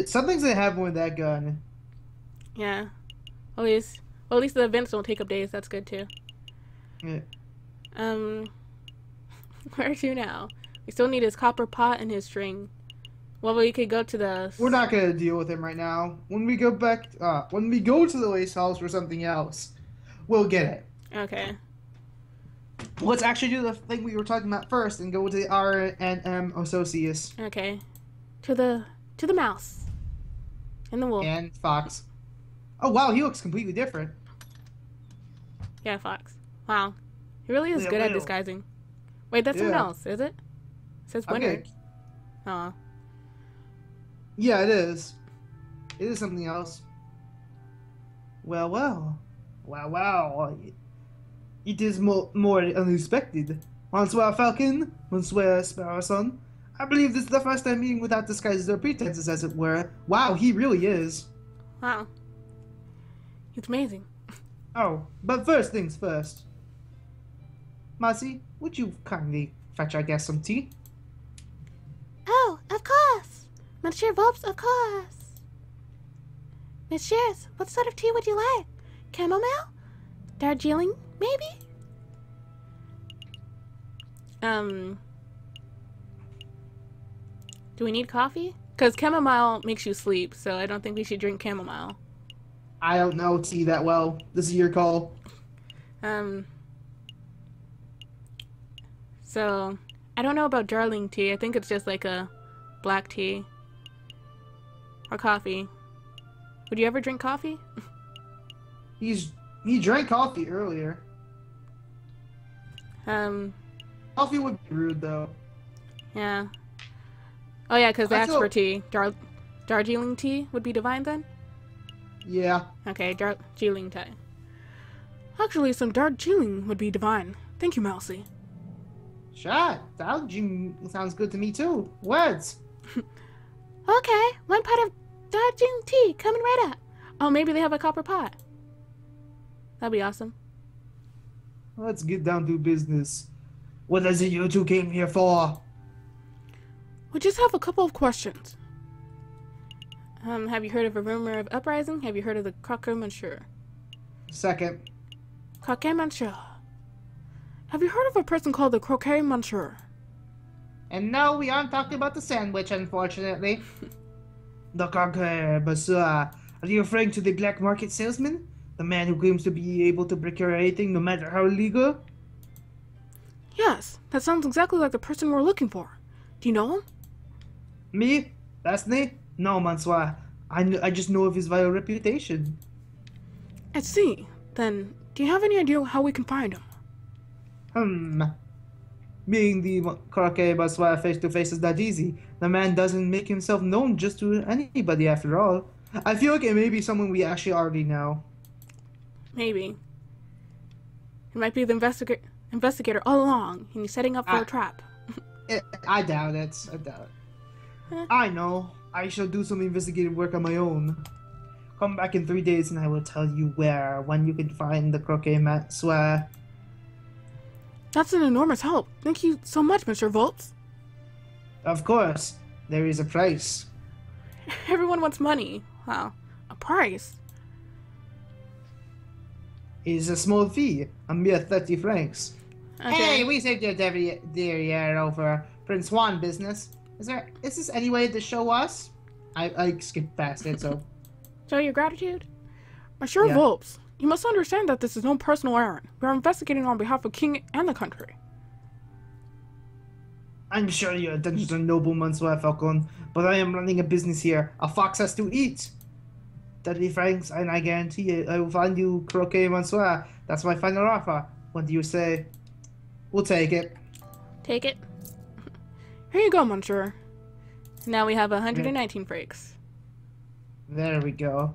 Something's gonna happen with that gun. Yeah. At least the events don't take up days. That's good too. Yeah. Um, where to now? We still need his copper pot and his string. Well, we could go to the. We're not gonna deal with him right now. When we go back, when we go to the lace house for something else, we'll get it. Okay. Let's actually do the thing we were talking about first and go to the R&M Associates Okay. To the mouse. And the wolf. and Fox. Oh wow, he looks completely different. Yeah, Fox. Wow. He really is Yeah, good at Will. disguising. Wait, that's someone Yeah. else, is it? It says winner. Okay. Oh. Yeah, it is. It is something else. Well, well. Wow. It is more unexpected. Bonsoir, Falcon. Bonsoir, Sparrowson. I believe this is the first time meeting without disguises or pretenses, as it were. Wow, he really is. Wow. He's amazing. Oh, but first things first. Marcy, would you kindly fetch our guest some tea? Oh, of course. Monsieur Volps, of course. Messieurs, what sort of tea would you like? Chamomile? Darjeeling, maybe? Do we need coffee? Because chamomile makes you sleep, so I don't think we should drink chamomile. I don't know tea that well. This is your call. So, I don't know about darling tea. I think it's just like a black tea. Or coffee. Would you ever drink coffee? He drank coffee earlier. Coffee would be rude though. Yeah. Oh yeah, because they I asked feel- for tea. Darjeeling tea would be divine then? Yeah. Okay, Darjeeling tea. Actually, some Darjeeling would be divine. Thank you, Mousy. Sure. That sounds good to me too. Words. Okay, one pot of Darjeeling tea coming right up. Oh, maybe they have a copper pot. That'd be awesome. Let's get down to business. What is it you two came here for? We just have a couple of questions. Have you heard of a rumor of uprising? Have you heard of the Croquet Monsieur? Second. Croquet Monsieur. Have you heard of a person called the Croquet Monsieur? And no, we aren't talking about the sandwich, unfortunately. The Conqueror, Monsieur. Are you referring to the black market salesman? The man who claims to be able to procure anything, no matter how illegal? Yes, that sounds exactly like the person we're looking for. Do you know him? Me? That's me? No, Mansoir. I just know of his vile reputation. I see. Then, do you have any idea how we can find him? Being the Croquet Mansoir face to face is not easy. The man doesn't make himself known just to anybody after all. I feel like it may be someone we actually already know. Maybe. He might be the investigator all along, and he's setting up for a trap. I doubt it. I know. I shall do some investigative work on my own. Come back in 3 days and I will tell you when you can find the Croquet Mansoir. That's an enormous help. Thank you so much, Mr. Volps. Of course, there is a price. Everyone wants money. Wow. A price? It is a small fee, a mere 30 francs. Okay. Hey, we saved your derriere over Prince Juan business. Is this any way to show us? I skipped past it, so... Show your gratitude? Monsieur Yeah. Volps, you must understand that this is no personal errand. We are investigating on behalf of King and the country. I'm sure your intentions are noble, Monsieur Falcon, but I am running a business here. A fox has to eat. 30 francs, and I guarantee you, I will find you Croquet Mansoir. That's my final offer. What do you say? We'll take it. Take it. Here you go, Monsieur. Now we have 119 francs. There we go.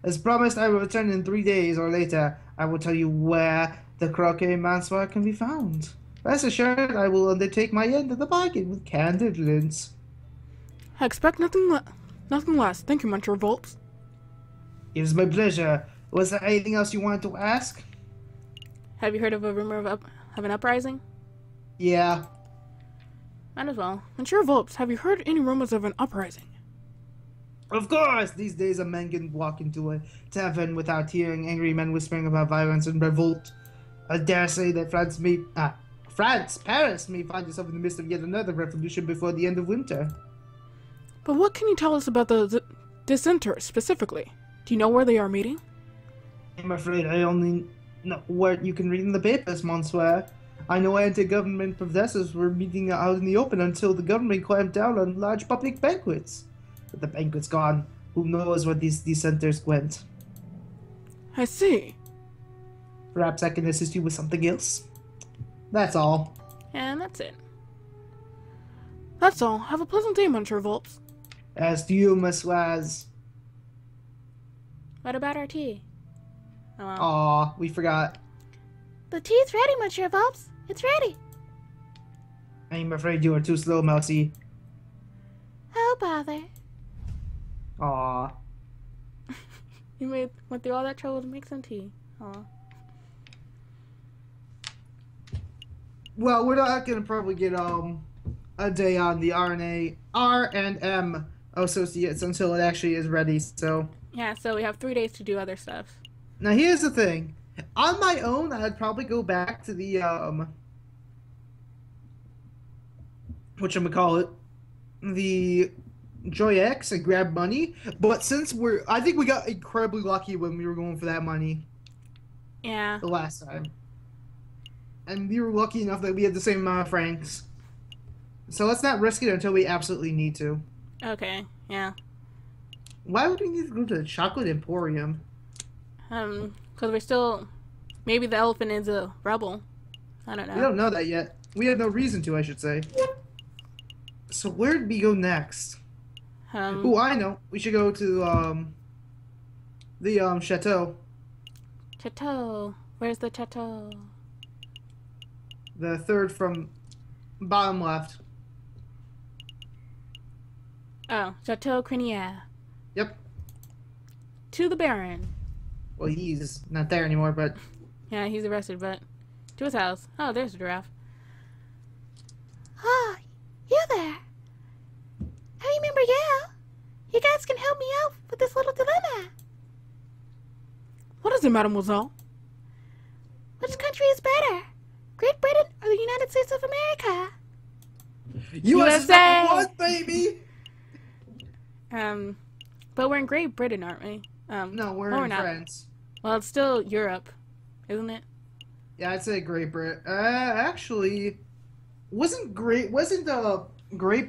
As promised, I will return in 3 days or later. I will tell you where the Croquet Mansoir can be found. Rest assured, I will undertake my end of the bargain with candid lids. I expect nothing less. Thank you, Monsieur Volps. It is my pleasure. Was there anything else you wanted to ask? Have you heard of a rumor of an uprising? Yeah. Might as well. Monsieur Volps, have you heard any rumors of an uprising? Of course! These days a man can walk into a tavern without hearing angry men whispering about violence and revolt. I dare say that Paris may find itself in the midst of yet another revolution before the end of winter. But what can you tell us about the dissenters specifically? Do you know where they are meeting? I'm afraid I only know what you can read in the papers, Monsieur. I know anti-government protesters were meeting out in the open until the government clamped down on large public banquets. But the banquet's gone. Who knows where these dissenters went? I see. Perhaps I can assist you with something else. That's all. And that's it. That's all. Have a pleasant day, Monsieur Volps. As to you, Miss Laz. What about our tea? Oh, well. Aw, we forgot. The tea's ready, Monsieur Volps. It's ready. I'm afraid you are too slow, Mousy. Oh, bother. Aw. You went through all that trouble to make some tea. Aw. Well, we're not gonna probably get a day on the R&M associates until it actually is ready. So Yeah, so we have 3 days to do other stuff. now here's the thing. On my own, I'd probably go back to the whatchamacallit, the Joy X and grab money. But since I think we got incredibly lucky when we were going for that money Yeah. the last time. And we were lucky enough that we had the same amount of francs. So let's not risk it until we absolutely need to. Okay. Yeah. Why would we need to go to the Chocolate Emporium? Because we're still... Maybe the elephant is a rebel. I don't know. We don't know that yet. We have no reason to, I should say. So where did we go next? Oh, I know. We should go to, the, chateau. Chateau. Where's the chateau? The third from bottom left. Oh, Chateau Crinière. Yep. To the Baron. Well, he's not there anymore, but... Yeah, he's arrested, but... To his house. Oh, there's a giraffe. Ah, you there. I remember you. You guys can help me out with this little dilemma. What is it, mademoiselle? Which country is better? Great Britain or the United States of America? US is USA! number one, baby! But we're in Great Britain, aren't we? No, we're no, in not. France. Well, it's still Europe, isn't it? Yeah, I'd say Great Britain. Actually, wasn't Great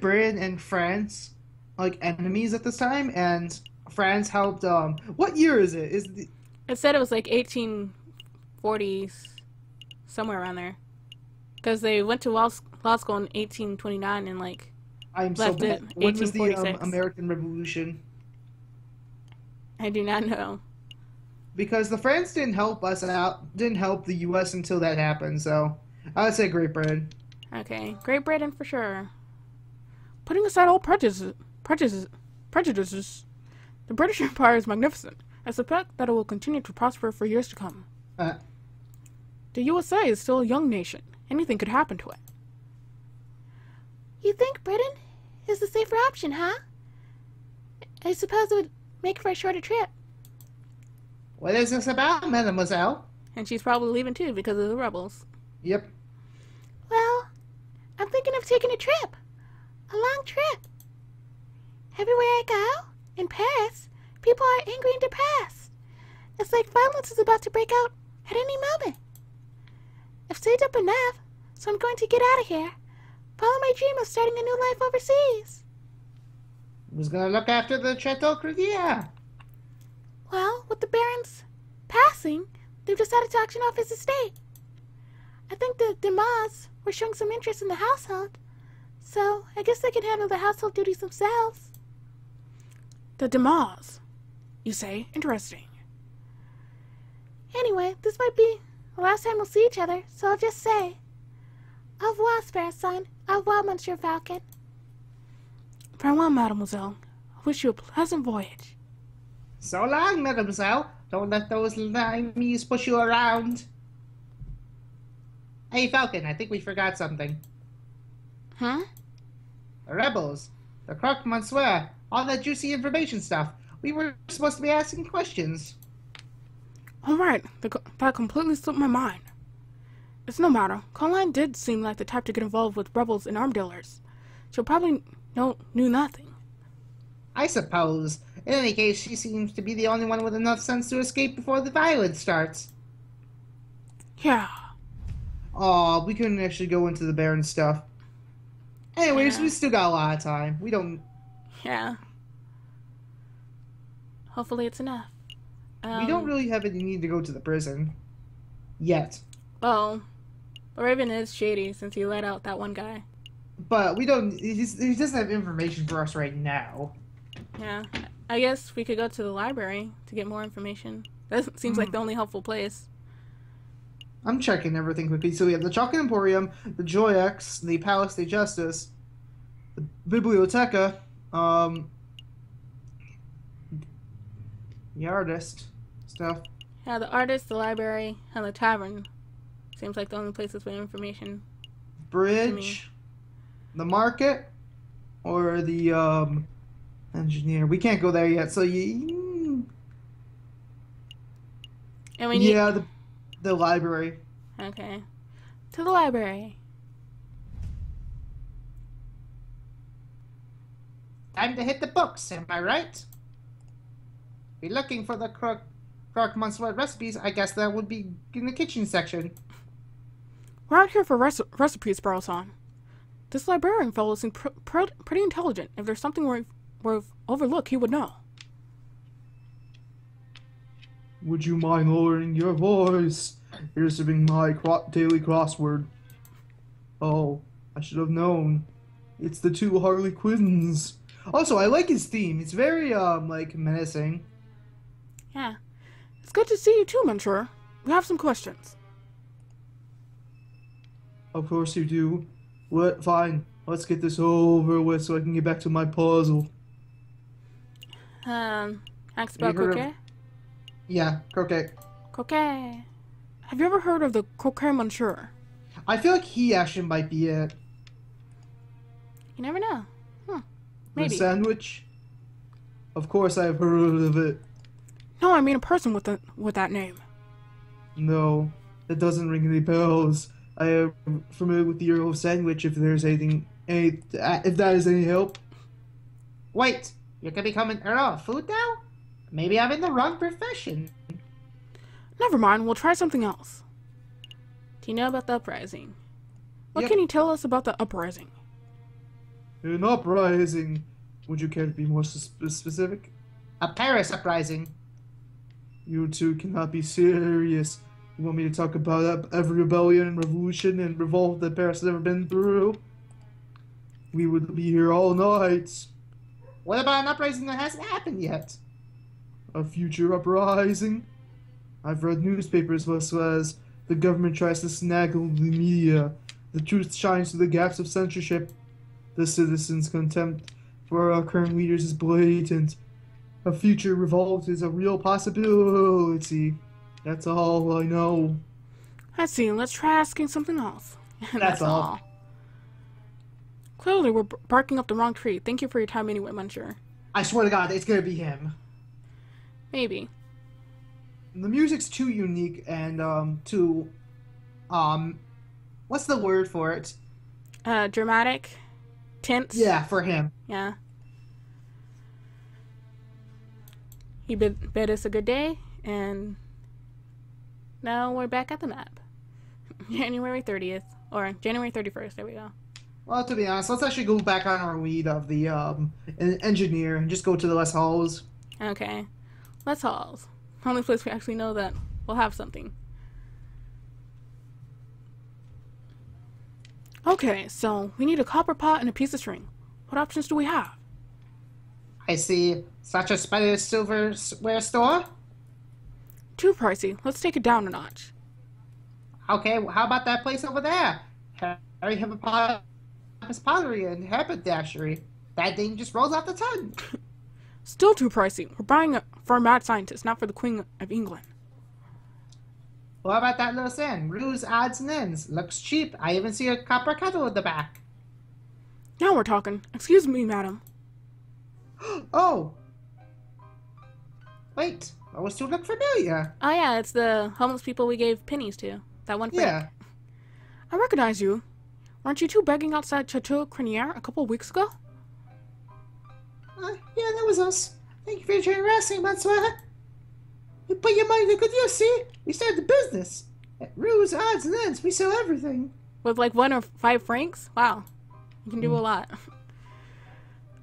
Britain and France like enemies at this time? And France helped. What year is it? It said it was like 1840s, somewhere around there. Because they went to law school in 1829 and like I'm so left bad. it When was the 1846. American Revolution? I do not know. Because the France didn't help us out, didn't help the U.S. until that happened. So I'd say Great Britain. Okay, Great Britain for sure. Putting aside all prejudices, the British Empire is magnificent. I suspect that it will continue to prosper for years to come. The USA is still a young nation. Anything could happen to it. You think Britain is the safer option, huh? I suppose it would make for a shorter trip. What is this about, mademoiselle? And she's probably leaving too because of the rebels. Yep. Well, I'm thinking of taking a trip. A long trip. Everywhere I go, in Paris, people are angry and depressed. It's like violence is about to break out at any moment. I've saved up enough, so I'm going to get out of here. Follow my dream of starting a new life overseas. Who's gonna look after the Chateau Credier? Well, with the Baron's passing, they've decided to auction off his estate. I think the Demas were showing some interest in the household, so I guess they can handle the household duties themselves. The Demas, you say? Interesting. Anyway, this might be the last time we'll see each other, so I'll just say, au revoir, Spare Son. Au revoir, Monsieur Falcon. Farewell, mademoiselle. I wish you a pleasant voyage. So long, mademoiselle. Don't let those limeys push you around. Hey, Falcon, I think we forgot something. Huh? The rebels. The croque monsieur. All that juicy information stuff. We were supposed to be asking questions. Alright, that completely slipped my mind. It's no matter. Colleen did seem like the type to get involved with rebels and arm dealers. She'll probably knew nothing. I suppose. In any case, she seems to be the only one with enough sense to escape before the violence starts. Yeah. Aw, we couldn't actually go into the Baron stuff. Anyways, Yeah. we still got a lot of time. We don't... Yeah. Hopefully it's enough. we don't really have any need to go to the prison. Yet. Well, Raven is shady since he let out that one guy. But we don't... He doesn't have information for us right now. Yeah. I guess we could go to the library to get more information. That seems like the only helpful place. I'm checking everything quickly. So we have the Chocolate Emporium, the Joy X, the Palace de Justice, the Biblioteca, the artist stuff. Yeah, the artist, the library, and the tavern. Seems like the only places with information. Bridge, the market, or the engineer. We can't go there yet, so you... And we need... Yeah, the library. Okay. To the library. Time to hit the books, am I right? Be looking for the croque monsieur recipes. I guess that would be in the kitchen section. We're out here for recipes, Burleson. This librarian fellow seems pretty intelligent. If there's something we've overlooked, he would know. Would you mind lowering your voice? Here's to being my daily crossword. Oh, I should have known. It's the two Harley Quinns. Also, I like his theme. It's very, like, menacing. Yeah. It's good to see you too, Monsieur. We have some questions. Of course you do. What? Fine. Let's get this over with so I can get back to my puzzle. Ask about croquet? Yeah, croquet. Croquet. Have you ever heard of the croquet monsieur? I feel like he actually might be it. You never know. Maybe. The sandwich? Of course I have heard of it. No, I mean a person with that name. No, it doesn't ring any bells. I am familiar with the Earl of Sandwich if there's if that is any help. Wait, you can become an Earl of Food now? Maybe I'm in the wrong profession. Never mind, we'll try something else. Do you know about the uprising? What Yep. can you tell us about the uprising? An uprising. Would you care to be more specific? A Paris uprising. You two cannot be serious. You want me to talk about every rebellion and revolution and revolt that Paris has ever been through? We would be here all night. What about an uprising that hasn't happened yet? A future uprising? I've read newspapers where says the government tries to snaggle the media. The truth shines through the gaps of censorship. The citizens' contempt for our current leaders is blatant. A future revolt is a real possibility. That's all I know. I see. Let's try asking something else. That's all. Clearly, we're barking up the wrong tree. Thank you for your time anyway, Muncher. I swear to God, it's gonna be him. Maybe. The music's too unique and too what's the word for it? Dramatic. Tense. Yeah, for him. Yeah. He bid us a good day, and now we're back at the map. January 30th, or January 31st, there we go. Well, to be honest, let's actually go back on our lead of the engineer and just go to the Les Halls. Okay. Les Halls. Only place we actually know that we'll have something. Okay, so we need a copper pot and a piece of string. What options do we have? I see. Such a spider silverware store? Too pricey. Let's take it down a notch. Okay, well, how about that place over there? Harry Hippopotamus Pottery and Haberdashery. That thing just rolls off the tongue. Still too pricey. We're buying it for a mad scientist, not for the Queen of England. What about that little inn? Ruse odds and ends. Looks cheap. I even see a copper kettle at the back. Now we're talking. Excuse me, madam. Oh! Wait, I was still look familiar. Oh yeah, it's the homeless people we gave pennies to. That one franc. Yeah. I recognize you. Weren't you two begging outside Chateau Crenier a couple weeks ago? Yeah, that was us. Thank you for your generosity, Monsieur. We put your money to good use, see? We started the business. At Ruse, odds and ends, we sell everything. With like 1 or 5 francs? Wow. You can do a lot.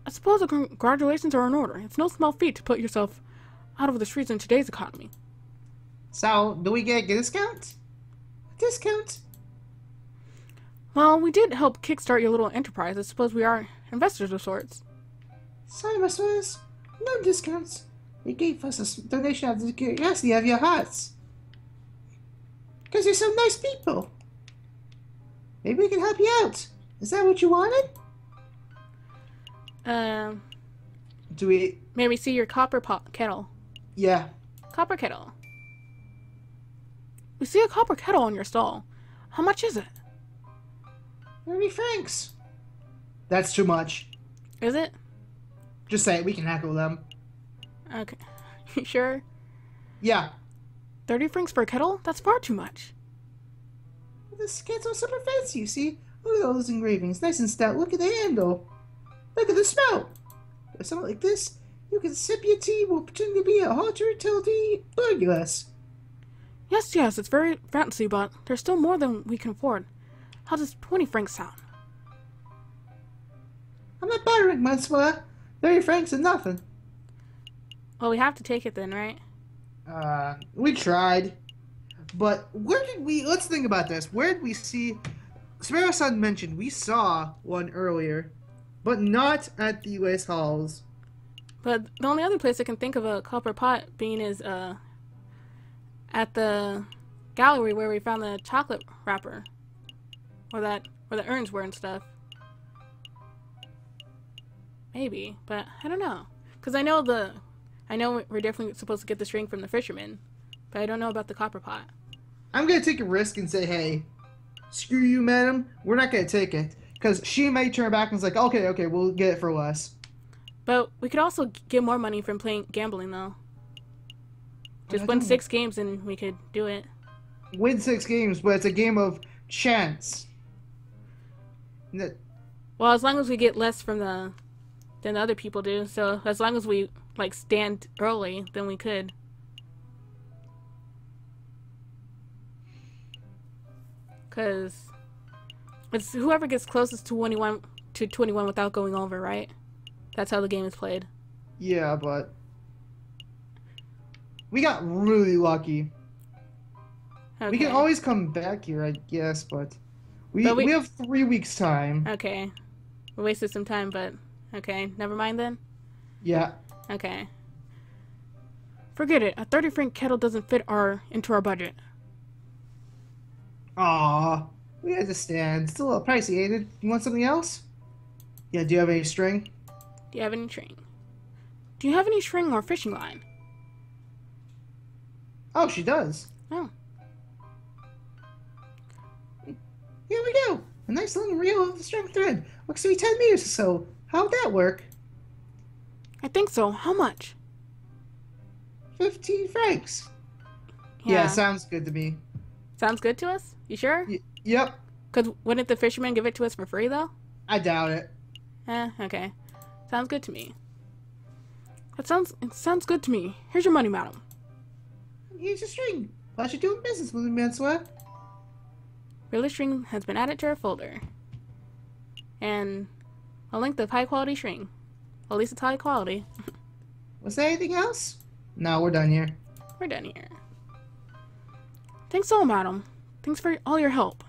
I suppose the congratulations are in order. It's no small feat to put yourself out of the streets in today's economy. So, do we get a discount? A discount? Well, we did help kickstart your little enterprise. I suppose we are investors of sorts. Sorry, Messieurs. No discounts. You gave us a donation out of the curiosity of your hearts. Because you're some nice people. Maybe we can help you out. Is that what you wanted? Do we... Maybe see your copper pot kettle. Yeah. Copper kettle. We see a copper kettle on your stall. How much is it? 30 francs. That's too much. Is it? Just say it. We can heckle them. Okay. You sure? Yeah. 30 francs for a kettle? That's far too much. This kettle's super fancy, you see? Look at all those engravings. Nice and stout. Look at the handle. Look at the spout. With something like this, you can sip your tea while pretending to be a hospitality burgess. Yes, it's very fancy, but there's still more than we can afford. How does 20 francs sound? I'm not bartering, Monsieur. 30 francs is nothing. Well, we have to take it then, right? We tried. But where did we... Let's think about this. Where did we see... Sparrow-san mentioned we saw one earlier, but not at the U.S. halls. But the only other place I can think of a copper pot being is at the gallery where we found the chocolate wrapper, or where the urns were and stuff. Maybe, but I don't know. Cause I know we're definitely supposed to get the string from the fisherman, but I don't know about the copper pot. I'm gonna take a risk and say, hey, screw you, madam. We're not gonna take it. Because she may turn back and is like, okay, we'll get it for less. But we could also get more money from gambling, though. Just win 6 games and we could do it. Win 6 games, but it's a game of chance. Well, as long as we get less from than the other people do. So as long as we like stand early, then we could. Because it's whoever gets closest to 21 without going over, right? That's how the game is played. Yeah, but we got really lucky. Okay. We can always come back here, I guess, but we have 3 weeks time. Okay. We wasted some time, but okay, never mind then. Yeah. Okay. Forget it. A 30 franc kettle doesn't fit into our budget. Aw, we understand. It's a little pricey, ain't it? You want something else? Yeah, do you have any string? Do you have any string? Do you have any string or fishing line? Oh, she does. Oh. Here we go. A nice little reel of strong thread. Looks to be 10 meters or so. How'd that work? I think so. How much? 15 francs. Yeah, sounds good to me. Sounds good to us? You sure? Yep. Because wouldn't the fisherman give it to us for free, though? I doubt it. Okay. Sounds good to me. It sounds good to me. Here's your money, madam. Here's your string. Pleasure doing business with me, Mansour. Real string has been added to our folder. And a length of high-quality string. Well, at least it's high quality. Was there anything else? No, we're done here. We're done here. Thanks all, madam. Thanks for all your help.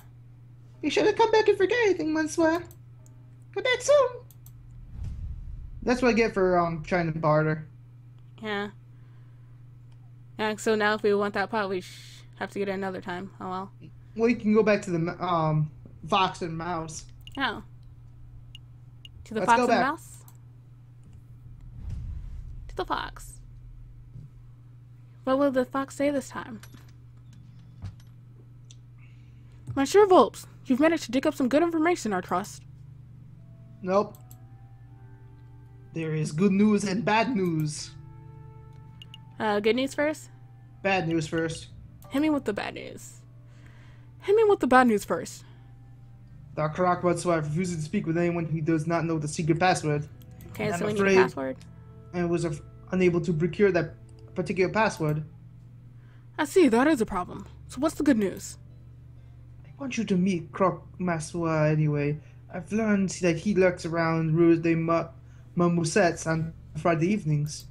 You should have come back and forget anything, Mansour. Come back soon. That's what I get for trying to barter. Yeah. Yeah, so now if we want that pot, we have to get it another time. Oh well. Well, you can go back to the fox and mouse. Oh. To the Let's fox go and the back. mouse? To the fox. What will the fox say this time? Monsieur Volps, you've managed to dig up some good information, I trust. Nope. There is good news and bad news. Good news first? Bad news first. Hit me with the bad news. Hit me with the bad news first. Dr. Rockbot's refuses to speak with anyone who does not know the secret password. Okay, so we need afraid- a password. And was unable to procure that particular password. I see, that is a problem. So what's the good news? I want you to meet Croc Maswa anyway. I've learned that he lurks around Rue de Marmoussettes on Friday evenings.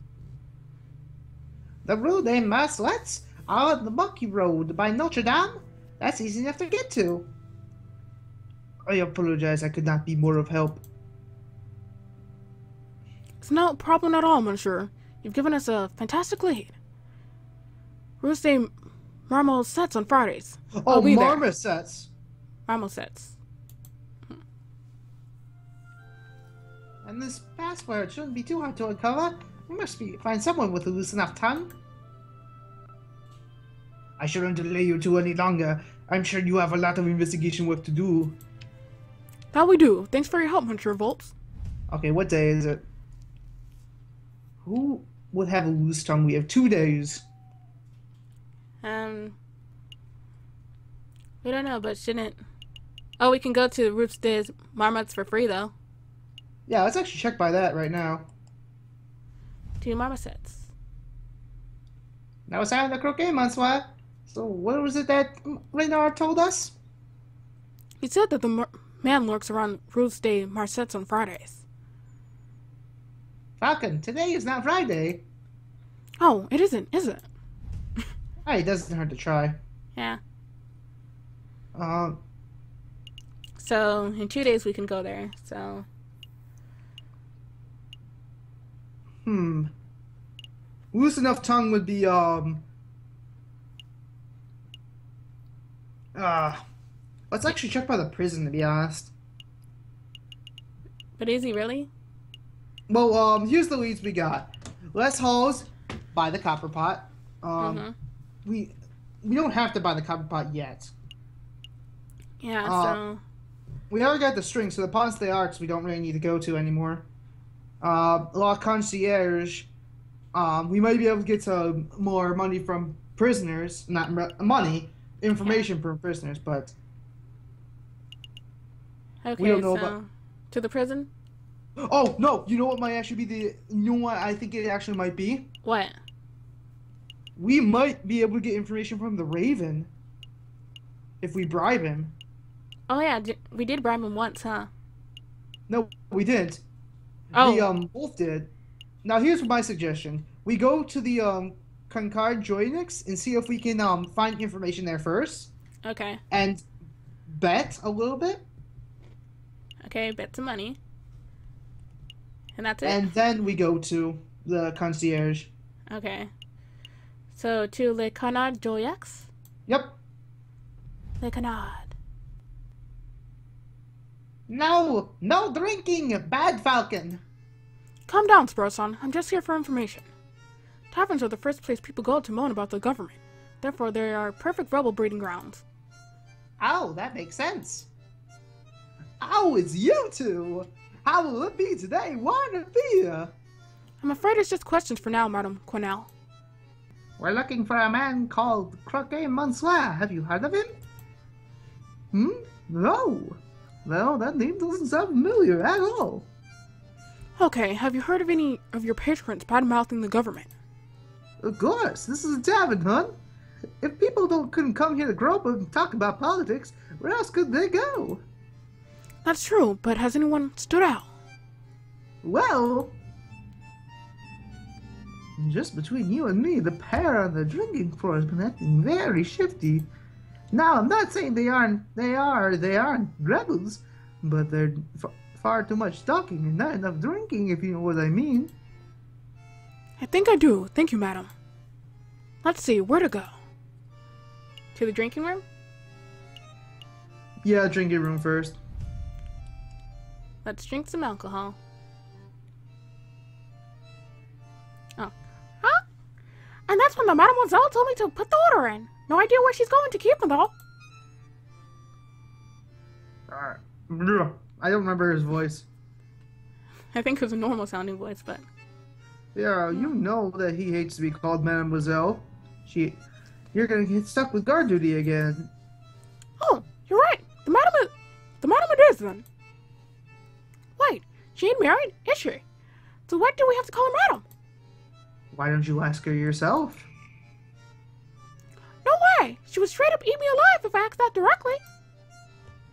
The Rue de Marmoussettes are on the Monkey Road by Notre Dame. That's easy enough to get to. I apologize, I could not be more of help. It's no problem at all, monsieur. You've given us a fantastic lead. Roost de Marmoussettes on Fridays. Oh, I'll be there. Marmoussettes. Marmoussettes. And this password shouldn't be too hard to uncover. We must find someone with a loose enough tongue. I shouldn't delay you two any longer. I'm sure you have a lot of investigation work to do. That we do. Thanks for your help, Monsieur Volts. Okay, what day is it? Who would have a loose tongue? We have 2 days. We don't know, but shouldn't... Oh, we can go to Roost de Marmottes for free, though. Yeah, let's actually check by that right now. 2 marmosets. Now it's time the croquet Monsieur. So what was it that Reynard told us? He said that the man lurks around Roost de Marmoussettes on Fridays. Falcon, today is not Friday. Oh, it isn't, is it? Hey, it doesn't hurt to try. Yeah. Um, So, in 2 days we can go there, so... Loose enough tongue would be, let's actually check by the prison, to be honest. But is he really? Well, here's the leads we got. Les Halls, buy the copper pot. We don't have to buy the copper pot yet. Yeah, so... We already got the string, so the Ponce de Arcs we don't really need to go to anymore. La Concierge, we might be able to get some more money from prisoners, not money, information from prisoners, but Okay, we don't know so... about... To the prison? Oh, no, you know what might actually be you know what I think it actually might be? What? We might be able to get information from the Raven if we bribe him. Oh yeah, we did bribe him once, huh? No, we didn't. Oh. The both did. Now here's my suggestion: we go to the Concard Joynix and see if we can find information there first, Okay. and bet a little bit, Okay, bet some money. And that's it? and then we go to the concierge. Okay. So, to Le Canard Joyex? Yep. Le Canard. No drinking, bad Falcon. Calm down, Sparson. I'm just here for information. Taverns are the first place people go to moan about the government. Therefore, they are perfect rebel breeding grounds. Oh, that makes sense. Oh, it's you two. How will it be today? Wine and beer. I'm afraid it's just questions for now, Madame Quinnell. We're looking for a man called Croquet Monsieur. Have you heard of him? No. Well, that name doesn't sound familiar at all. Okay, have you heard of any of your patrons bad-mouthing the government? Of course, this is a tavern, hon. If people couldn't come here to grope and talk about politics, where else could they go? That's true, but has anyone stood out? Well, just between you and me, the pair on the drinking floor has been acting very shifty. Now, I'm not saying they aren't rebels, but they're far too much talking and not enough drinking, if you know what I mean. I think I do. Thank you, madam. Let's see, where to go? To the drinking room? Yeah, drinking room first. Let's drink some alcohol. Oh. Huh? And that's when the mademoiselle told me to put the order in. No idea where she's going to keep them, though. I don't remember his voice. I think it was a normal sounding voice, but... Yeah, you know that he hates to be called Mademoiselle. You're gonna get stuck with guard duty again. Oh, you're right. The madam it is then. Wait, she ain't married, is she? So why do we have to call her madam? Why don't you ask her yourself? No way! She would straight up eat me alive if I asked that directly.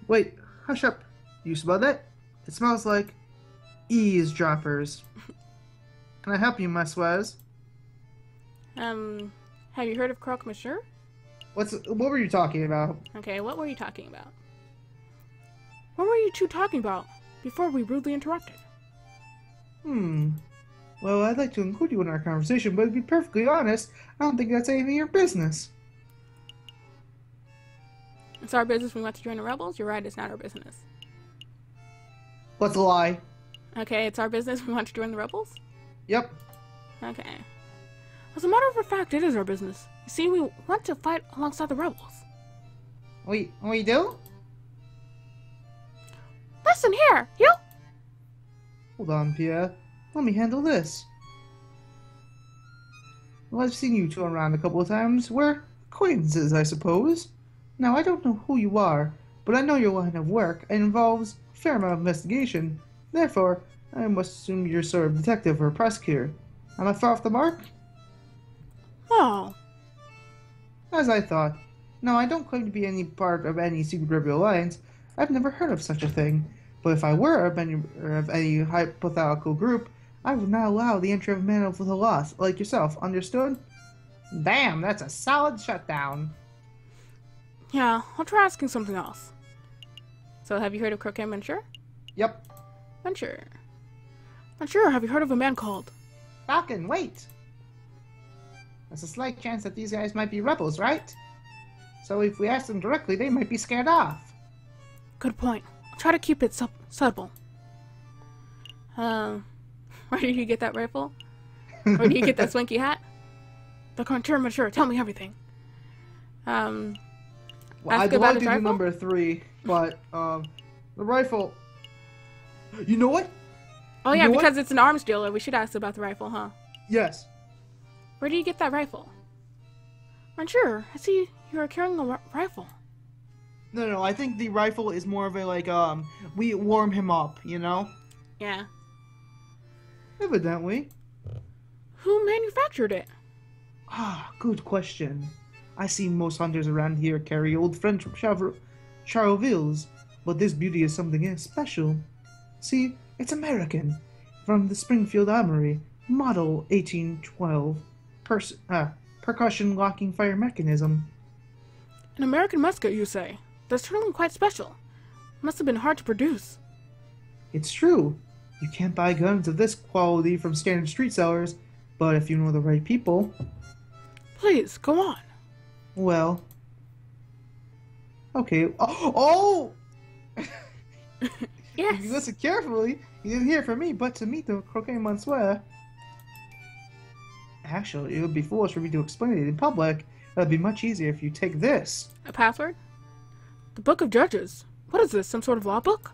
Wait, hush up. You smell that? It smells like eavesdroppers. Can I help you, Maswaz? Have you heard of Croque Monsieur? What were you talking about? Okay, what were you talking about? What were you two talking about before we rudely interrupted? Well, I'd like to include you in our conversation, but to be perfectly honest, I don't think that's any of your business. It's our business we want to join the rebels? You're right, it's not our business. What's a lie? Okay, it's our business we want to join the rebels? Yep. Okay. As a matter of fact, it is our business. You see, we want to fight alongside the rebels. We do? Listen here, you! Hold on, Pierre. Let me handle this. Well, I've seen you two around a couple of times. We're acquaintances, I suppose. Now, I don't know who you are, but I know your line of work involves a fair amount of investigation. Therefore, I must assume you're sort of detective or prosecutor. Am I far off the mark? Oh. As I thought. Now, I don't claim to be any part of any secret rebel alliance. I've never heard of such a thing. But if I were of any hypothetical group, I would not allow the entry of a man with a loss, like yourself, understood? Damn, that's a solid shutdown. Yeah, I'll try asking something else. So have you heard of Croquet Monsieur? Yep. Monsieur. Monsieur, have you heard of a man called... Falcon, wait! There's a slight chance that these guys might be rebels, right? So if we ask them directly, they might be scared off. Good point. I'll try to keep it subtle. Where did you get that rifle? Where did you get that swanky hat? The Contour Monsieur, tell me everything. Well, I belong to number 3, but, the rifle... You know what? Oh yeah, because it's an arms dealer. We should ask about the rifle, huh? Yes. Where do you get that rifle? Monsieur, I see you are carrying a rifle. No, I think the rifle is more of a, like, we warm him up, you know? Yeah. Evidently. Who manufactured it? Ah, good question. I see most hunters around here carry old French Charlevilles, but this beauty is something special. See, it's American, from the Springfield Armory, model 1812, percussion locking fire mechanism. An American musket, you say? That's certainly quite special. Must have been hard to produce. It's true. You can't buy guns of this quality from standard street sellers, but if you know the right people... Please, go on. Well... Okay. Oh! Yes. If you listen carefully, you didn't hear from me, but to meet the Croquet Monsieur. Actually, it would be foolish for me to explain it in public. It would be much easier if you take this. A password? The Book of Judges. What is this, some sort of law book?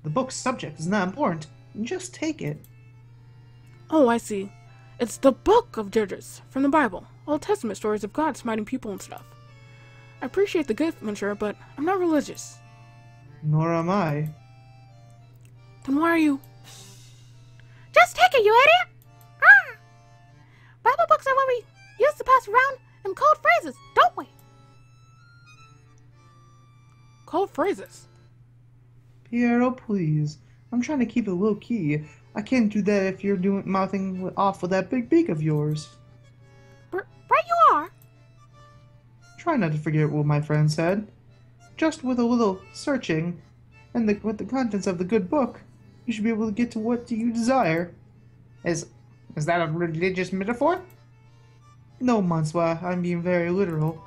The book's subject is not important. Just take it. Oh, I see. It's the Book of Judges, from the Bible. Old Testament stories of God smiting people and stuff. I appreciate the gift, Monsieur, but I'm not religious. Nor am I. Then why are you... Just take it, you idiot! Ah! Bible books are what we used to pass around in code phrases, don't we? Code phrases? Piero, please. I'm trying to keep it low-key. I can't do that if you're mouthing off with that big beak of yours. Right you are. Try not to forget what my friend said. Just with a little searching, and with the contents of the good book, you should be able to get to what you desire. Is that a religious metaphor? No, Monsieur, I'm being very literal.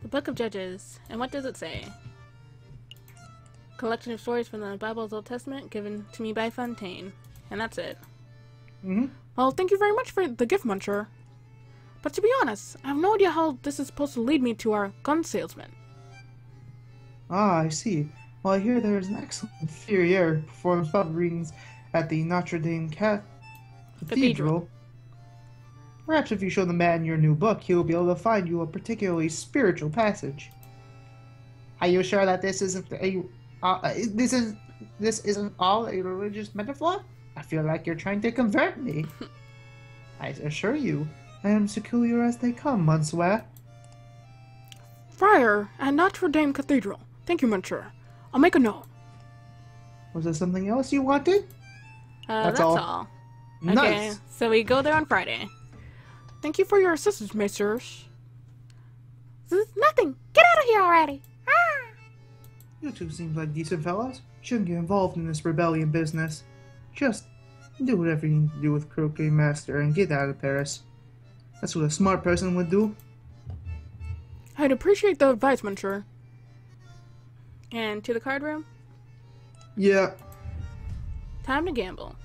The Book of Judges. And what does it say? Collection of stories from the Bible's Old Testament given to me by Fontaine. And that's it. Well, thank you very much for the gift, Monsieur. But to be honest, I have no idea how this is supposed to lead me to our gun salesman. Ah, I see. Well, I hear there is an excellent Ferrier performs pub readings at the Notre Dame Cathedral. Perhaps if you show the man your new book, he will be able to find you a particularly spiritual passage. Are you sure that this isn't this isn't all a religious metaphor? I feel like you're trying to convert me. I assure you, I am secular as they come, Monsieur. Friar at Notre Dame Cathedral. Thank you, Monsieur. I'll make a note. Was there something else you wanted? That's all. Nice. Okay, so we go there on Friday. Thank you for your assistance, messieurs. This is nothing. Get out of here already. Ah! You two seem like decent fellows. Shouldn't get involved in this rebellion business. Just do whatever you need to do with Croquet Master and get out of Paris. That's what a smart person would do. I'd appreciate the advice, Monsieur. And to the card room? Yeah. Time to gamble.